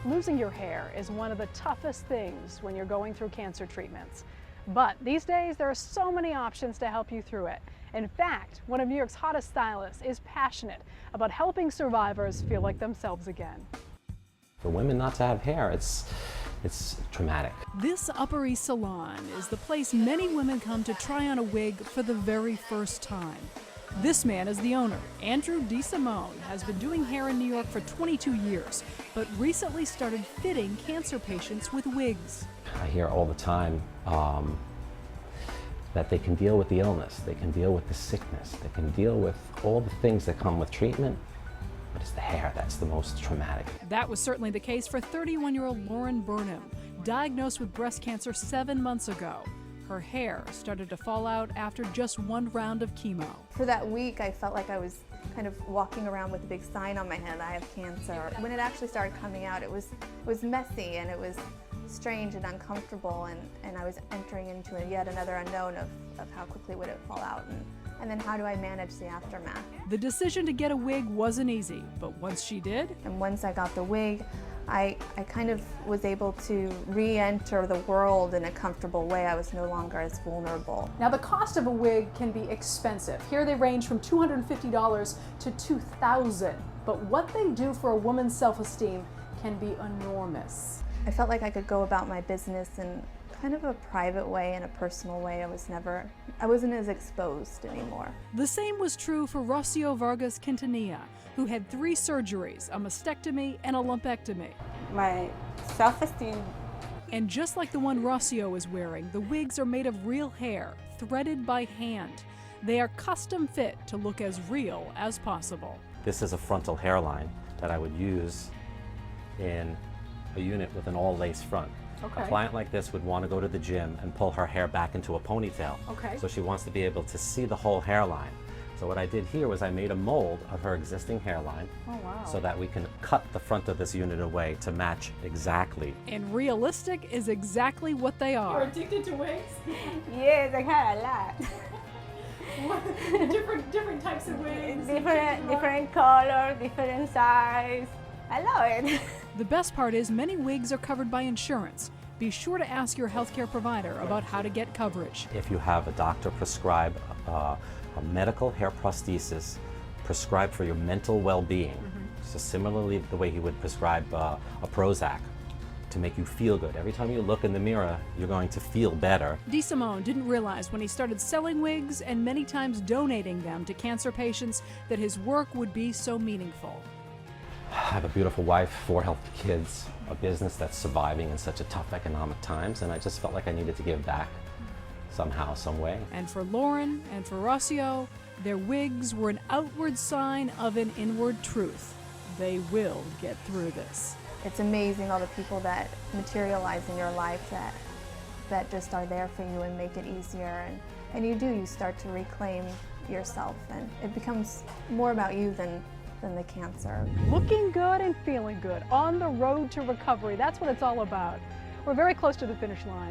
Losing your hair is one of the toughest things when you're going through cancer treatments. But these days, there are so many options to help you through it. In fact, one of New York's hottest stylists is passionate about helping survivors feel like themselves again. For women not to have hair, it's traumatic. This Upper East Salon is the place many women come to try on a wig for the very first time. This man is the owner. Andrew DiSimone has been doing hair in New York for 22 years, but recently started fitting cancer patients with wigs. I hear all the time that they can deal with the illness, they can deal with the sickness, they can deal with all the things that come with treatment, but it's the hair that's the most traumatic. That was certainly the case for 31-year-old Lauren Burnham, diagnosed with breast cancer 7 months ago. Her hair started to fall out after just one round of chemo. For that week, I felt like I was kind of walking around with a big sign on my head, I have cancer. When it actually started coming out, it was messy and it was strange and uncomfortable, and I was entering into yet another unknown of how quickly would it fall out, and then how do I manage the aftermath. The decision to get a wig wasn't easy, but once she did, and once I got the wig, I kind of was able to re-enter the world in a comfortable way. I was no longer as vulnerable. Now, the cost of a wig can be expensive. Here they range from $250 to $2,000, but what they do for a woman's self-esteem can be enormous. I felt like I could go about my business in kind of a private way, in a personal way. I wasn't as exposed anymore. The same was true for Rocio Vargas Quintanilla, who had 3 surgeries, a mastectomy and a lumpectomy. My self-esteem. And just like the one Rocio is wearing, the wigs are made of real hair, threaded by hand. They are custom fit to look as real as possible. This is a frontal hairline that I would use in a unit with an all-lace front. Okay. A client like this would want to go to the gym and pull her hair back into a ponytail. Okay. So she wants to be able to see the whole hairline. So what I did here was I made a mold of her existing hairline. Oh, wow. So that we can cut the front of this unit away to match exactly. And realistic is exactly what they are. You're addicted to wigs? Yes, I had a lot. different types of wigs. Different color, different size. I love it. The best part is many wigs are covered by insurance. Be sure to ask your healthcare provider about how to get coverage. If you have a doctor prescribe a medical hair prosthesis prescribed for your mental well-being, so similarly the way he would prescribe a Prozac to make you feel good. Every time you look in the mirror, you're going to feel better. DiSimone didn't realize when he started selling wigs and many times donating them to cancer patients that his work would be so meaningful. I have a beautiful wife, 4 healthy kids, a business that's surviving in such a tough economic times, and I just felt like I needed to give back somehow, some way. And for Lauren and for Rocio, their wigs were an outward sign of an inward truth. They will get through this. It's amazing all the people that materialize in your life that just are there for you and make it easier, and you start to reclaim yourself, and it becomes more about you than the cancer. Looking good and feeling good on the road to recovery. That's what it's all about. We're very close to the finish line.